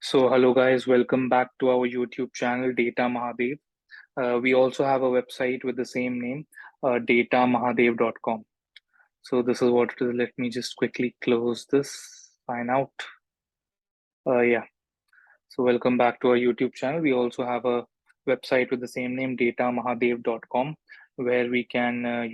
So, hello guys, welcome back to our YouTube channel, datamahadev. We also have a website with the same name, datamahadev.com. So, this is what it is. Let me just quickly close this, sign out. Yeah, so welcome back to our YouTube channel. We also have a website with the same name, datamahadev.com, where we can,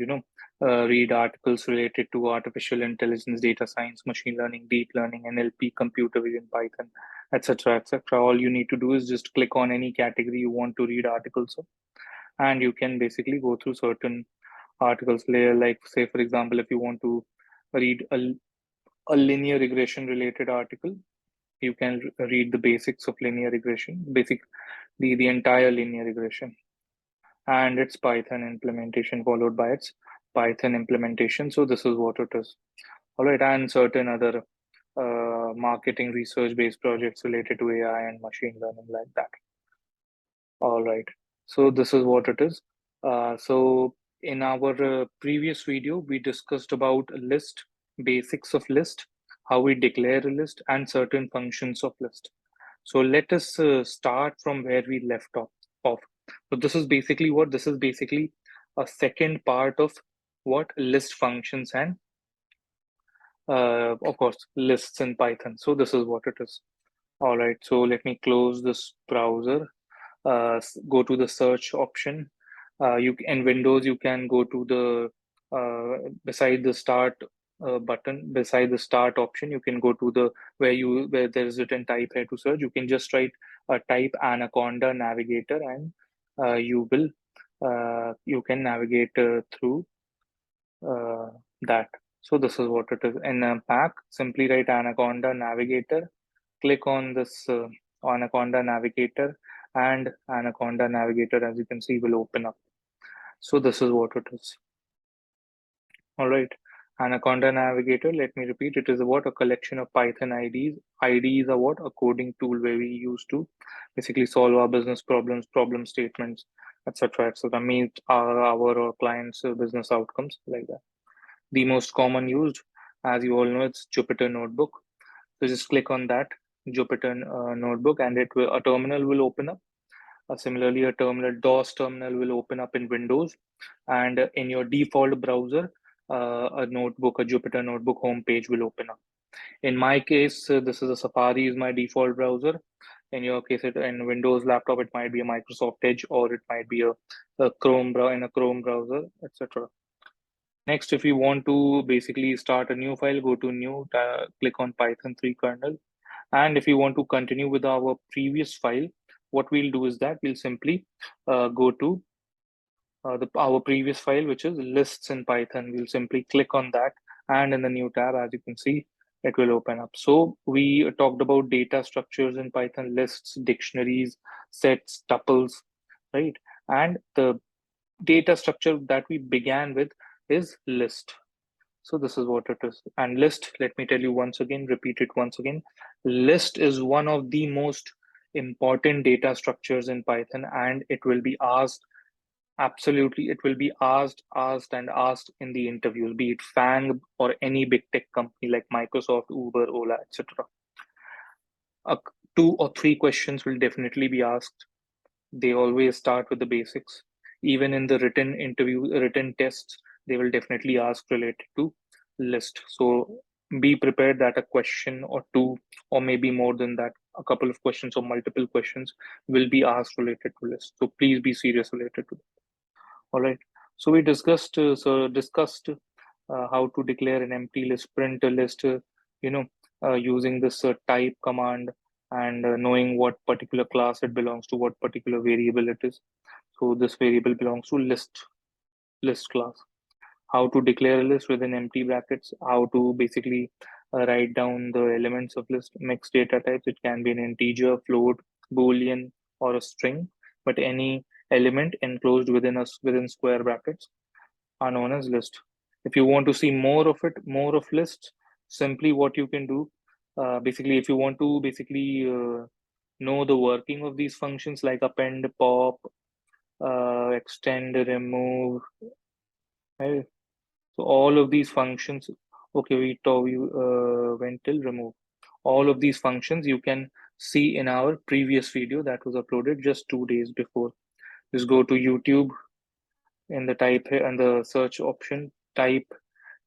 read articles related to artificial intelligence, data science, machine learning, deep learning, NLP, computer vision, Python, etc., etc. All you need to do is just click on any category you want to read articles of, and you can basically go through certain articles layer. Like, say, for example, if you want to read a linear regression related article, you can read the basics of linear regression, the entire linear regression and its Python implementation, followed by its Python implementation. So this is what it is. All right, and certain other marketing research based projects related to AI and machine learning, like that. All right, so this is what it is. So in our previous video, we discussed about a list, basics of list, how we declare a list, and certain functions of list. So let us start from where we left off. So this is basically what this is basically a second part of what list functions and of course lists in Python. So this is what it is. All right. So let me close this browser. Go to the search option. You in Windows you can go to the beside the start button, beside the start option. You can go to the where there is written type here to search. You can just write type Anaconda Navigator, and you can navigate through that. So this is what it is. In a Mac, simply write Anaconda Navigator. Click on this Anaconda Navigator, and Anaconda Navigator, as you can see, will open up. So this is what it is. All right. Anaconda Navigator, let me repeat, it is what? A collection of Python IDs. IDs are what? A coding tool where we use to basically solve our business problems, problem statements, etc., etc., meet our clients' business outcomes, like that. The most common used, as you all know, it's Jupyter Notebook. So just click on that Jupyter Notebook, and a terminal will open up. Similarly, a DOS terminal will open up in Windows, and in your default browser, a Jupyter Notebook homepage will open up. In my case, this is a Safari is my default browser. In your case, in Windows laptop, it might be a Microsoft Edge, or it might be a Chrome browser, etc. Next, if you want to basically start a new file, go to new, click on Python 3 kernel. And if you want to continue with our previous file, what we'll do is that we'll simply go to our previous file, which is lists in Python. We'll simply click on that, and in the new tab, as you can see, it will open up. So we talked about data structures in Python: lists, dictionaries, sets, tuples, right? And the data structure that we began with is list. So this is what it is. And list, let me tell you once again, repeat it once again. List is one of the most important data structures in Python, and it will be asked, absolutely, it will be asked in the interviews, be it FANG or any big tech company like Microsoft, Uber, Ola, etc. 2 or 3 questions will definitely be asked. They always start with the basics. Even in the written tests, they will definitely ask related to list. So be prepared that a question or two, or maybe more than that, a couple of questions or multiple questions will be asked related to list. So please be serious related to that. All right. So we discussed how to declare an empty list, print a list, using this type command, and knowing what particular class it belongs to, what particular variable it is. So this variable belongs to list class. How to declare a list within empty brackets, how to basically write down the elements of list, mixed data types. It can be an integer, float, boolean, or a string, but any element enclosed within square brackets are known as list. If you want to see more of it, more of lists, simply what you can do, basically, if you want to basically know the working of these functions like append, pop, extend, remove, right? So all of these functions, okay, we went till remove. All of these functions you can see in our previous video that was uploaded just 2 days before. Just go to YouTube in the type and the search option, type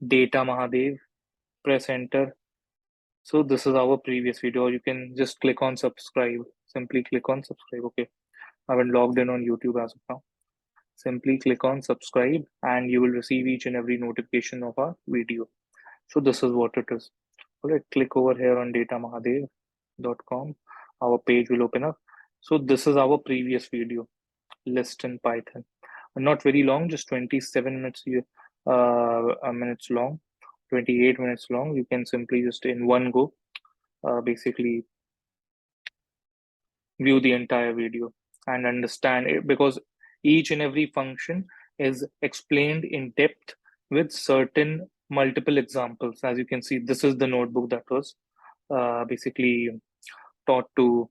Data Mahadev, press enter. So this is our previous video. You can just click on subscribe. Simply click on subscribe. Okay, I haven't logged in on YouTube as of now. Simply click on subscribe and you will receive each and every notification of our video. So this is what it is. All right, click over here on datamahadev.com. Our page will open up. So this is our previous video, list in Python. Not very long, just 27 minutes minutes long, 28 minutes long. You can simply just in one go basically view the entire video and understand it, because each and every function is explained in depth with certain multiple examples. As you can see, this is the notebook that was basically taught to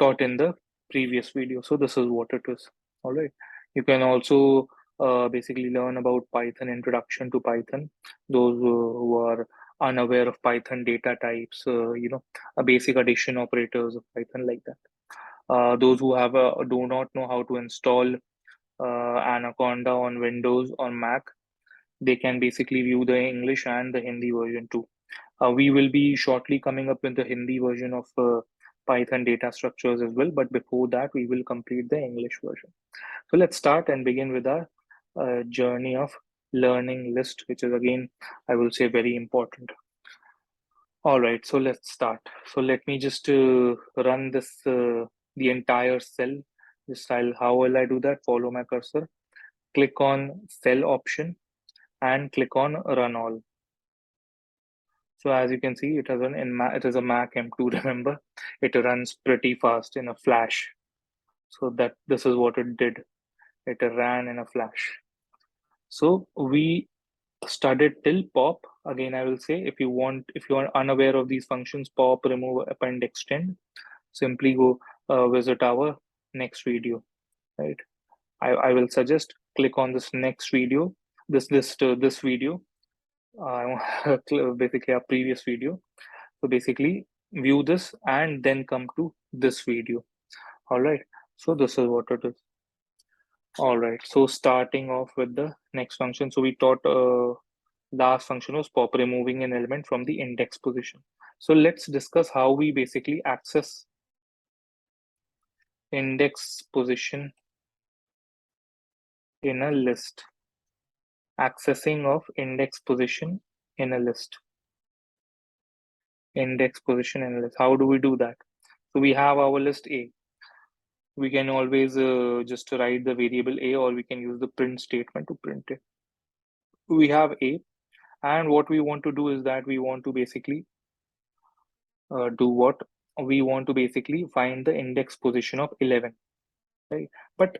taught in the previous video. So this is what it is. All right. You can also basically learn about Python, introduction to Python. Those who are unaware of Python data types, a basic addition operators of Python, like that. Those who do not know how to install Anaconda on Windows or Mac, they can basically view the English and the Hindi version too. We will be shortly coming up with the Hindi version of Python data structures as well, but before that, we will complete the English version. So let's start and begin with our journey of learning list, which is again, I will say, very important. All right, so let's start. So let me just run this the entire cell. How will I do that? Follow my cursor, click on cell option, and click on run all. So as you can see, it has it is a Mac M2. Remember, it runs pretty fast in a flash. So this is what it did. It ran in a flash. So we studied till pop. Again, I will say, if you are unaware of these functions, pop, remove, append, extend, simply go visit our next video, right? I will suggest click on this next video, this video, basically our previous video. So basically view this and then come to this video. All right. So this is what it is. All right. So starting off with the next function. So we taught last function was pop, removing an element from the index position. So let's discuss how we basically access index position in a list. Accessing of index position in a list. Index position in a list. How do we do that? So we have our list A. We can always just write the variable A, or we can use the print statement to print it. We have A, and what we want to do is that we want to basically do what? We want to basically find the index position of 11, right? But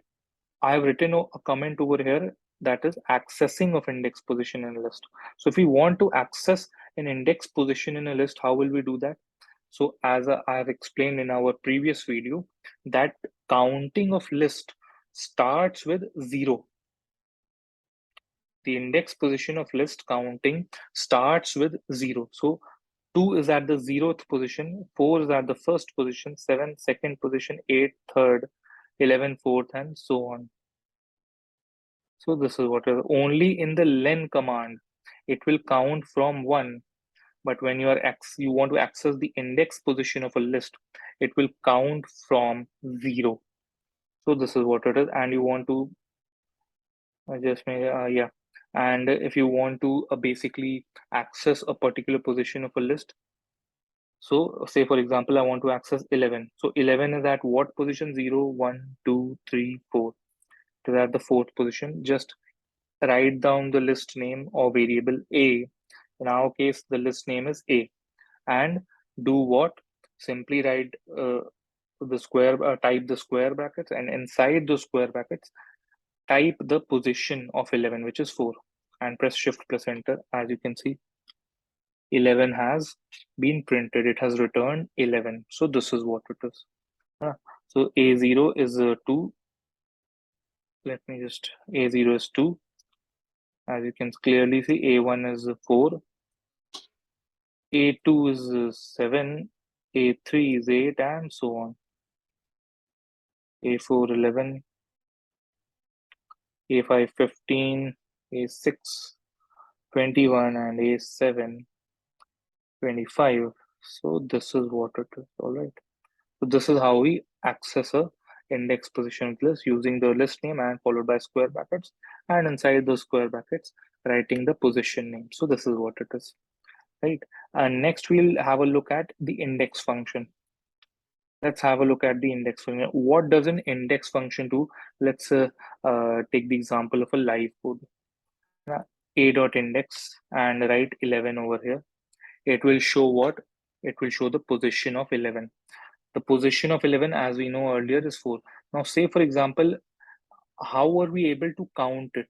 I have written a comment over here that is accessing of index position in a list. So if we want to access an index position in a list, how will we do that? So as I have explained in our previous video, that counting of list starts with 0. The index position of list counting starts with 0. So 2 is at the 0th position, 4 is at the first position, 7 second position, 8 third, 11 fourth, and so on. So this is what is only in the len command it will count from 1, but when you want to access the index position of a list, it will count from 0. So this is what it is, and you want to yeah, and if you want to basically access a particular position of a list, so say for example I want to access 11. So 11 is at what position? 0, 1, 2, 3, 4. It is at the 4th position. Just write down the list name or variable A. In our case, the list name is A, and do what? Simply write type the square brackets, and inside the square brackets, type the position of 11, which is 4, and press shift plus enter. As you can see, 11 has been printed. It has returned 11. So this is what it is. So A0 is 2. Let me just, A0 is 2. As you can clearly see, A1 is 4. A2 is 7. A3 is 8, and so on. A4 11, A5 15, A6 21, and A7 25. So this is what it is. All right. So this is how we access a index position list using the list name and followed by square brackets, and inside those square brackets writing the position name. So this is what it is, right? And next we'll have a look at the index function. Let's have a look at the index function. What does an index function do? Let's take the example of a live code. A dot index and write 11 over here. It will show what? It will show the position of 11. The position of 11, as we know earlier, is 4. Now, say for example, how are we able to count it?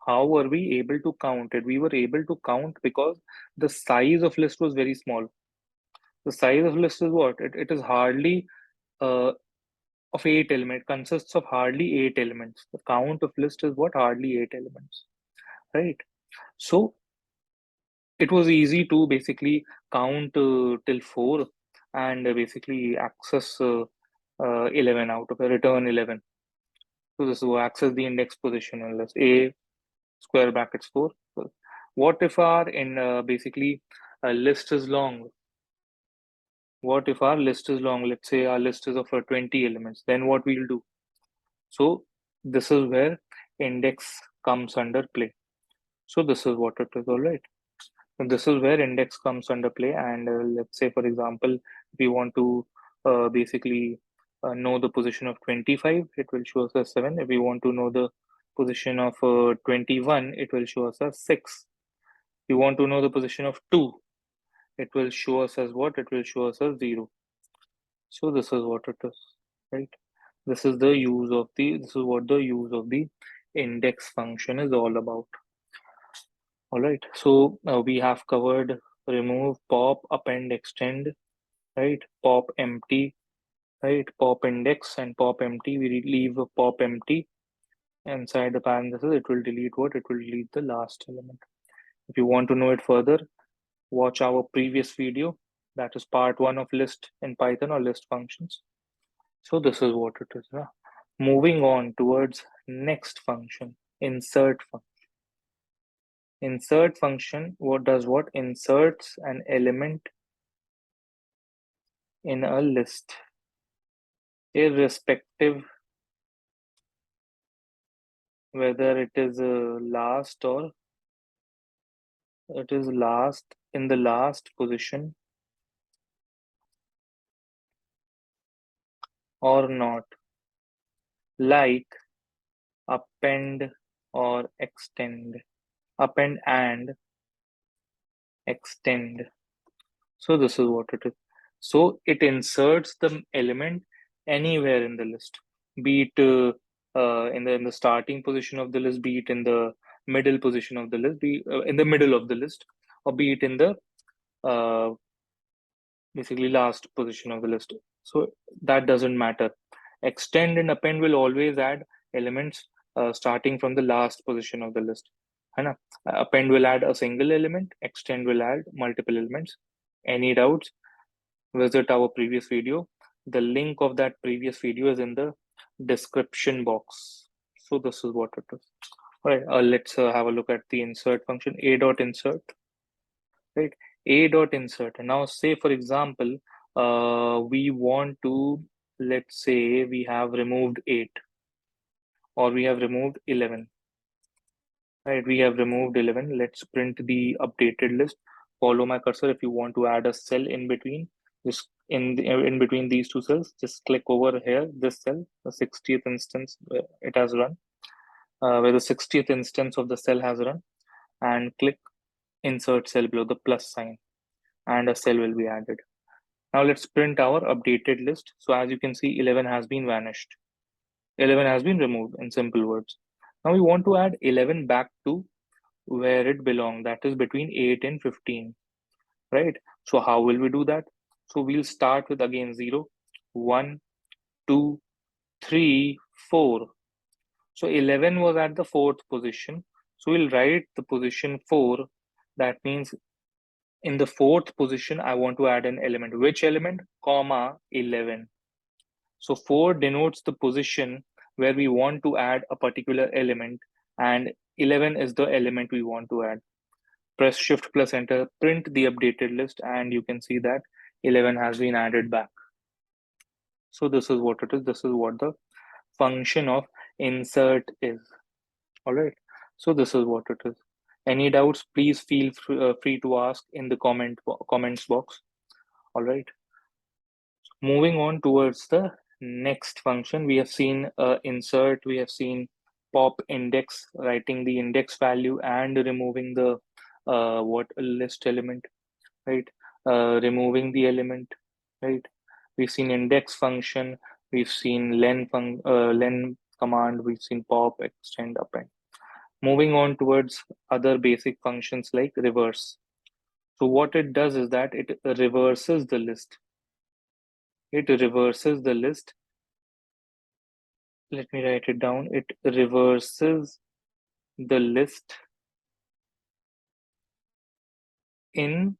How are we able to count it? We were able to count because the size of list was very small. The size of list is what? It is hardly uh, of 8 elements, consists of hardly 8 elements. The count of list is what? Hardly 8 elements, right? So it was easy to basically count till 4 and basically access 11 out of a return 11. So this will access the index position in list A square brackets 4. So what if our in basically a list is long? What if our list is long? Let's say our list is of 20 elements. Then what we'll do? So this is where index comes under play. So this is what it is, all right. So this is where index comes under play. And let's say, for example, if we want to basically know the position of 25, it will show us as 7. If we want to know the position of 21, it will show us as 6. If we want to know the position of 2, it will show us as what? It will show us as 0. So this is what it is, right? This is what the use of the index function is all about. All right. So we have covered remove, pop, append, extend, right? Pop empty, right? Pop index and pop empty. We leave a pop empty inside the parentheses. It will delete what? It will delete the last element. If you want to know it further, watch our previous video. That is part 1 of list in Python or list functions. So this is what it is. Moving on towards next function, insert function. Insert function, what does what? Inserts an element in a list, irrespective whether it is last or it is last in the last position or not, like append or extend, append and extend. So this is what it is. So it inserts the element anywhere in the list, be it in the starting position of the list, be it in the middle position of the list, be in the middle of the list, or be it in the uh, basically last position of the list. So that doesn't matter. Extend and append will always add elements starting from the last position of the list. है Append will add a single element, extend will add multiple elements. Any doubts? Visit our previous video. The link of that previous video is in the description box. So this is what it is. All right, let's have a look at the insert function, a dot insert, right? A dot insert. And now say, for example, we want to, let's say we have removed 8 or we have removed 11, right? We have removed 11. Let's print the updated list. Follow my cursor. If you want to add a cell in between, just in between these two cells, just click over here, this cell, the 60th instance it has run, where the 60th instance of the cell has run, and click insert cell below the plus sign, and a cell will be added. Now let's print our updated list. So as you can see, 11 has been vanished. 11 has been removed, in simple words. Now we want to add 11 back to where it belongs, that is between 8 and 15, right? So how will we do that? So we'll start with again 0, 1, 2, 3, 4. So 11 was at the 4th position. So we'll write the position 4. That means In the fourth position, I want to add an element. Which element? Comma 11. So 4 denotes the position where we want to add a particular element, and 11 is the element we want to add. Press Shift plus Enter, print the updated list, and you can see that 11 has been added back. So this is what it is. This is what the function of insert is. All right. So this is what it is. Any doubts, please feel free to ask in the comments box. All right. Moving on towards the next function, we have seen insert, we have seen pop index, writing the index value and removing the what list element, right? Removing the element, right? We've seen index function, we've seen len command, we've seen pop, extend, append. Moving on towards other basic functions like reverse. So what it does is that it reverses the list. It reverses the list. Let me write it down. It reverses the list in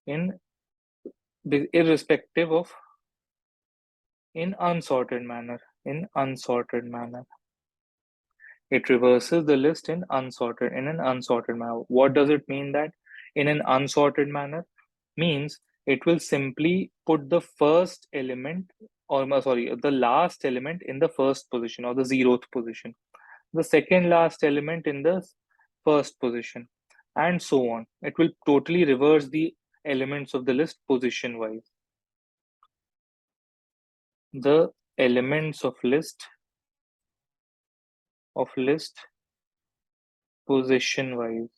in irrespective of in unsorted manner. In unsorted manner. It reverses the list in an unsorted manner. What does it mean that in an unsorted manner? Means it will simply put the first element, or sorry, the last element in the first position or the zeroth position, the second last element in the first position, and so on. It will totally reverse the elements of the list position wise. The elements of list position wise.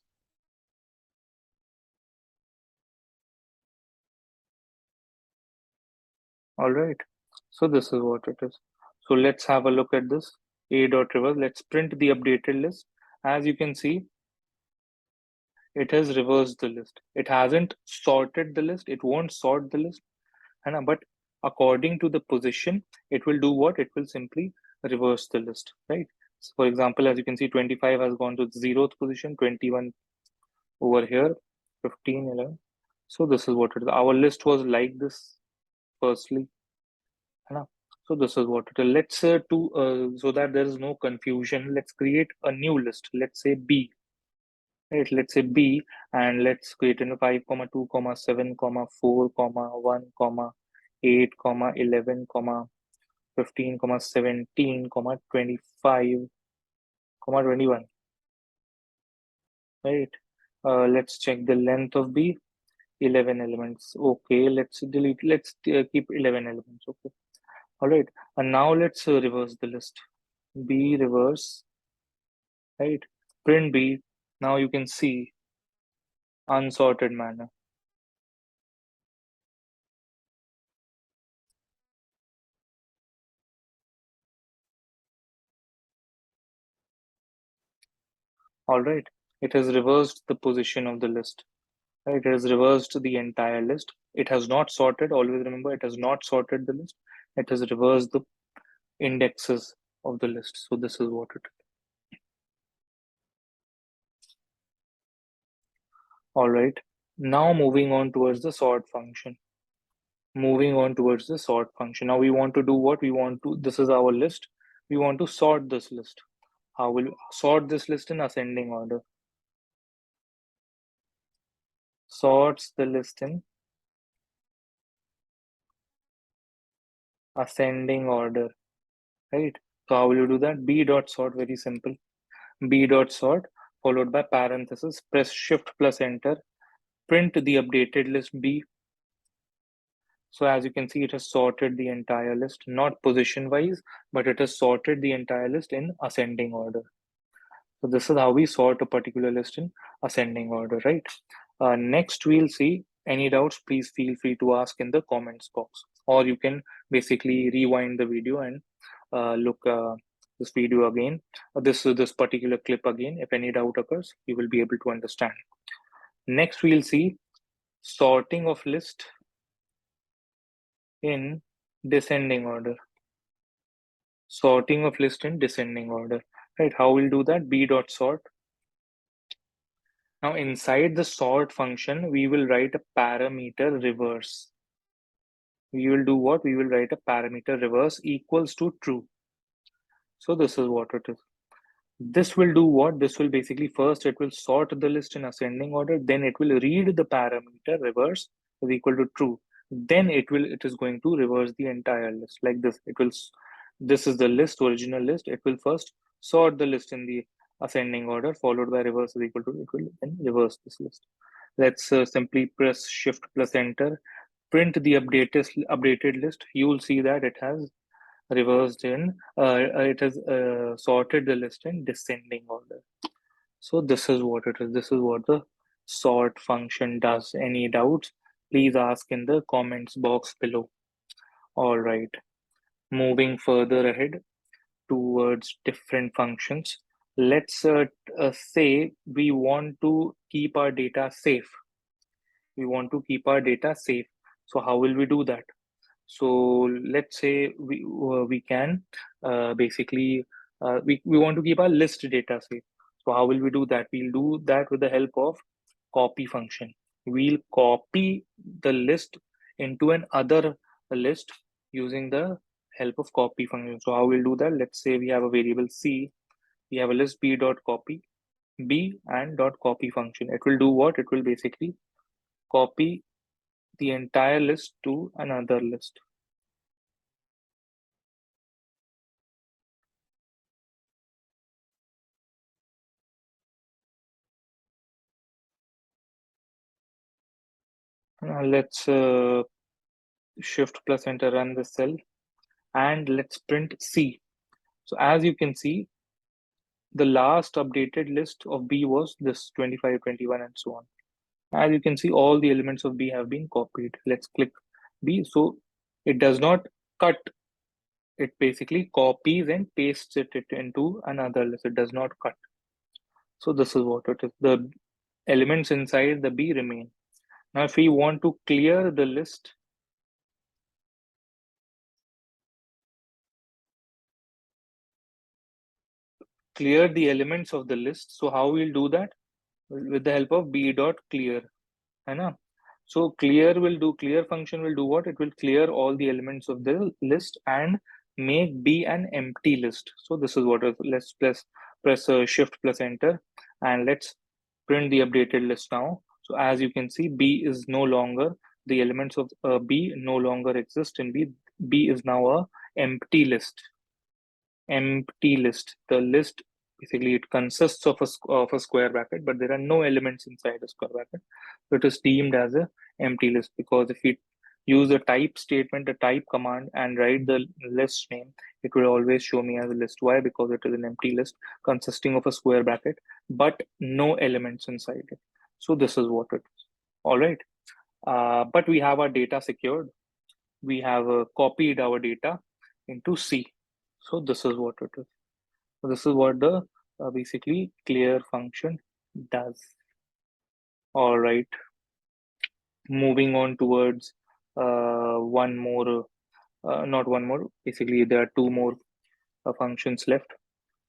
All right. So this is what it is. So let's have a look at this. A dot reverse. Let's print the updated list. As you can see, it has reversed the list. It hasn't sorted the list. It won't sort the list. But according to the position, it will do what? It will simply reverse the list, right? So for example, as you can see, 25 has gone to the zeroth position, 21 over here, 15, 11. So this is what it is. Our list was like this, firstly. So this is what it is. Let's so that there is no confusion, let's create a new list. Let's say B, right? Let's say B, and let's create in 5, 2, 7, 4, 1, 8, 11, 15, 17, 25, 21, right? Let's check the length of B, 11 elements. Okay, let's delete, let's keep 11 elements. Okay, all right. And now let's reverse the list. B reverse, right? Print B. Now you can see unsorted manner. All right. It has reversed the position of the list. Right? It has reversed the entire list. It has not sorted. Always remember, it has not sorted the list. It has reversed the indexes of the list. So this is what it is. All right. Now moving on towards the sort function. Moving on towards the sort function. Now we want to do what? We want to, this is our list. We want to sort this list. How will sort this list in ascending order? Sorts the list in ascending order, right? So how will you do that? B dot sort, very simple. B dot sort followed by parenthesis, press Shift plus Enter, print the updated list B. So as you can see, it has sorted the entire list, not position wise, but it has sorted the entire list in ascending order. So this is how we sort a particular list in ascending order, right? Next, we'll see any doubts, please feel free to ask in the comments box, or you can basically rewind the video and look this video again, this particular clip again. If any doubt occurs, you will be able to understand. Next, we'll see sorting of list in descending order. Sorting of list in descending order, right? How we'll do that? B dot sort. Now inside the sort function, we will write a parameter reverse. We will do what? We will write a parameter reverse equals to true. So this is what it is. This will do what? This will basically first it will sort the list in ascending order, then it will read the parameter reverse is equal to true. Then it is going to reverse the entire list like this. This is the list, original list. It will first sort the list in the ascending order, followed by reverse is equal to, it will then reverse this list. Let's simply press shift plus enter, print the updated list. You will see that it has reversed in it has sorted the list in descending order. So this is what it is. This is what the sort function does. Any doubts, please ask in the comments box below. All right, moving further ahead towards different functions. Let's say we want to keep our data safe. We want to keep our data safe. So how will we do that? So let's say we can basically we want to keep our list data safe. So how will we do that? We'll do that with the help of copy function. We'll copy the list into an other list using the help of copy function. So how we'll do that? Let's say we have a variable C, we have a list b dot copy b and dot copy function. It will do what? It will basically copy the entire list to another list. Let's shift plus enter, run the cell, and let's print C. So as you can see, the last updated list of B was this 25, 21, and so on. As you can see, all the elements of B have been copied. Let's click B. So it does not cut. It basically copies and pastes it into another list. It does not cut. So this is what it is. The elements inside the B remain. Now, if we want to clear the list, clear the elements of the list. So how we'll do that? With the help of b dot clear, है ना? So clear function will do what? It will clear all the elements of the list and make B an empty list. So this is what it is. Let's press shift plus enter and let's print the updated list now. So as you can see, B is no longer, the elements of B no longer exist in B. B is now a empty list. Empty list. The list basically it consists of a square bracket, but there are no elements inside a square bracket. So it is deemed as a empty list because if we use a type statement, a type command, and write the list name, it will always show me as a list. Why? Because it is an empty list consisting of a square bracket, but no elements inside it. So this is what it is. All right. But we have our data secured. We have copied our data into C. So this is what it is. So this is what the basically clear function does. All right. Moving on towards one more, not one more. Basically, there are two more functions left.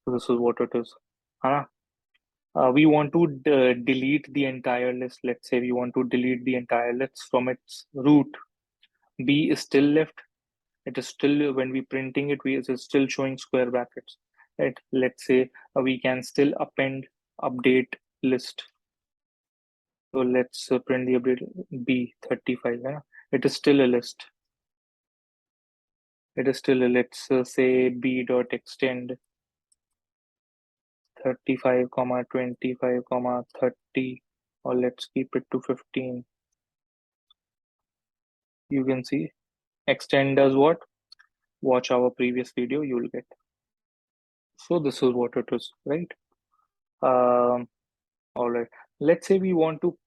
So this is what it is. We want to delete the entire list. Let's say we want to delete the entire list from its root. B is still left. It is still, when we printing it, it is still showing square brackets, right? Let's say we can still append update list. So let's print the update B35. Yeah? It is still a list. It is still a, let's say b dot extend 35 comma 25 comma 30, or let's keep it to 15. You can see extend does what? Watch our previous video, you will get. So this is what it is, right? All right. Let's say we want to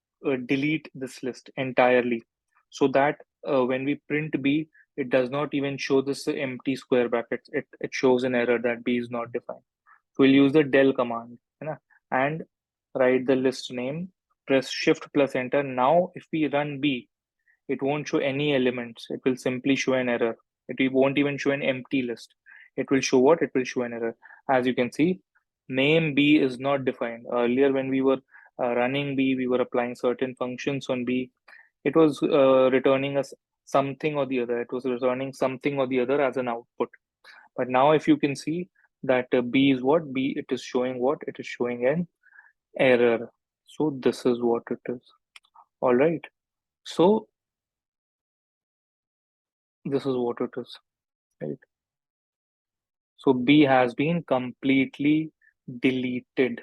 delete this list entirely so that when we print B, it does not even show this empty square brackets. It shows an error that B is not defined. So we'll use the del command, है ना? And write the list name, press shift plus enter. Now, if we run B, it won't show any elements. It will simply show an error. It won't even show an empty list. It will show what? It will show an error. As you can see, name B is not defined. Earlier, when we were running B, we were applying certain functions on B. It was returning us something or the other. It was returning something or the other as an output. But now if you can see that B is what? B, it is showing what? It is showing an error. So this is what it is. All right. So this is what it is, right? So B has been completely deleted.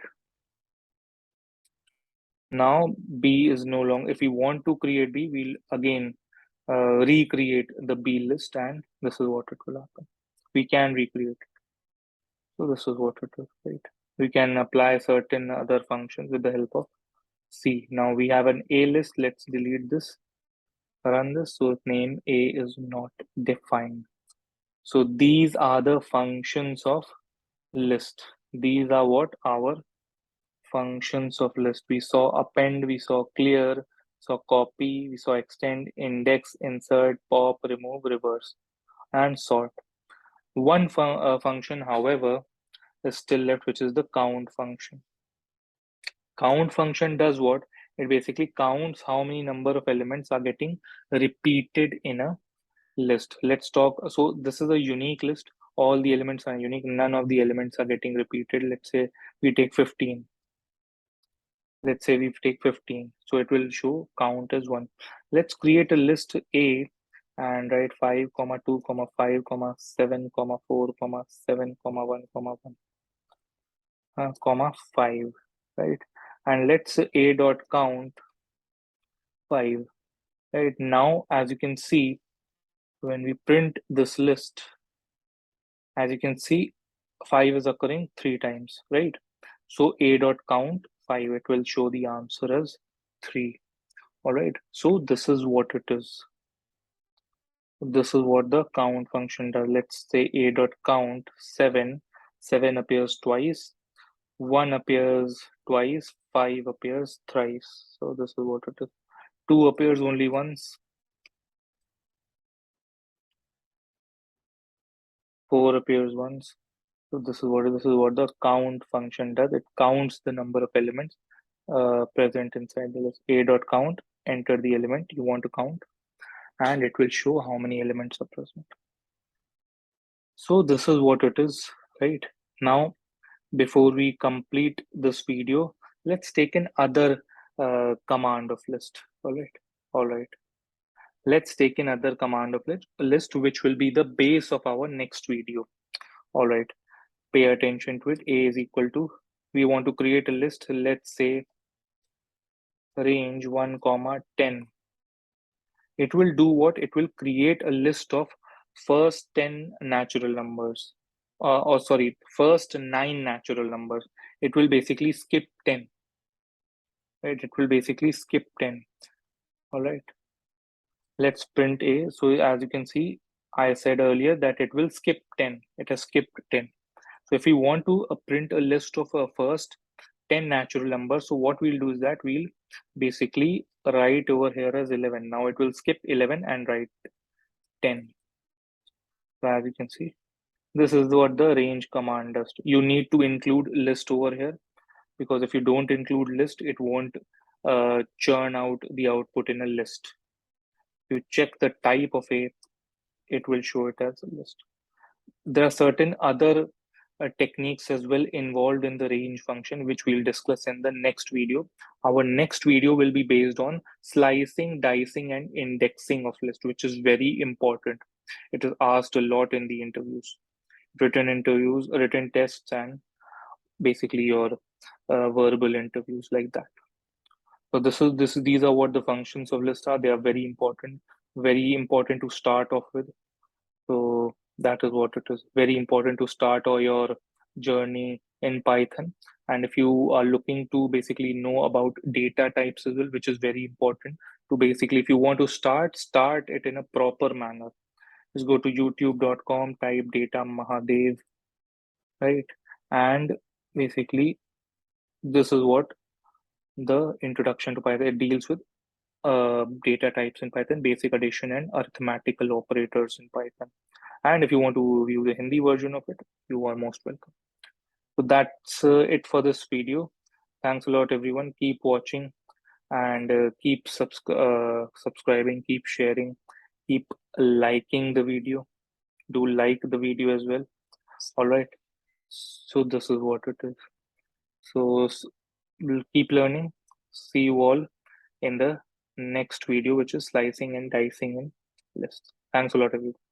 Now B is no longer, if we want to create B, we'll again recreate the B list, and this is what it will happen. We can recreate it. So this is what it is, right? We can apply certain other functions with the help of C. Now we have an A list. Let's delete this, run this. So name A is not defined. So these are the functions of list. These are what? Our functions of list. We saw append, we saw clear, saw copy, we saw extend, index, insert, pop, remove, reverse, and sort. One function, however, is still left, which is the count function. Count function does what? It basically counts how many number of elements are getting repeated in a list. Let's talk. So this is a unique list. All the elements are unique. None of the elements are getting repeated. Let's say we take 15. Let's say we take 15. So it will show count as 1. Let's create a list A and write 5, 2, 5, 7, 4, 7, 1, 1, comma 5, right? And let's say A dot count 5, right? Now, as you can see, when we print this list, as you can see, 5 is occurring 3 times, right? So A dot count 5, it will show the answer as 3. All right. So this is what it is. This is what the count function does. Let's say A dot count 7. 7 appears twice. 1 appears twice. 5 appears thrice. So this is what it is. 2 appears only once. 4 appears once. So this is what the count function does. It counts the number of elements present inside the list. A dot count, enter the element you want to count, and it will show how many elements are present. So this is what it is, right? Now, before we complete this video, let's take an other command of list. All right. Let's take another command of list, which will be the base of our next video. All right. Pay attention to it. A is equal to, we want to create a list. Let's say range 1, 10. It will do what? It will create a list of first 10 natural numbers. Or sorry, first 9 natural numbers. It will basically skip 10. Right? It will basically skip 10. All right. Let's print A. So as you can see, I said earlier that it will skip 10. It has skipped 10. So if we want to print a list of first 10 natural numbers, so what we'll do is that we'll basically write over here as 11. Now it will skip 11 and write 10. So as you can see, this is what the range command does. You need to include list over here, because if you don't include list, it won't churn out the output in a list. You check the type of A, it will show it as a list. There are certain other techniques as well involved in the range function, which we'll discuss in the next video. Our next video will be based on slicing, dicing, and indexing of list, which is very important. It is asked a lot in the interviews, written tests, and basically your verbal interviews like that. So these are what the functions of list are. They are very important to start off with. So that is what it is. Very important to start all your journey in Python. And if you are looking to basically know about data types as well, which is very important to basically, if you want to start it in a proper manner. Just go to youtube.com, type datamahadev, right? And basically, this is what the introduction to Python, it deals with data types in Python, basic addition and arithmetical operators in Python. And if you want to view the Hindi version of it, you are most welcome. So that's it for this video. Thanks a lot, everyone. Keep watching and keep subscribing, keep sharing, keep liking the video. Do like the video as well. All right. So this is what it is. So we'll keep learning. See you all in the next video, which is slicing and dicing in lists. Thanks a lot, everyone.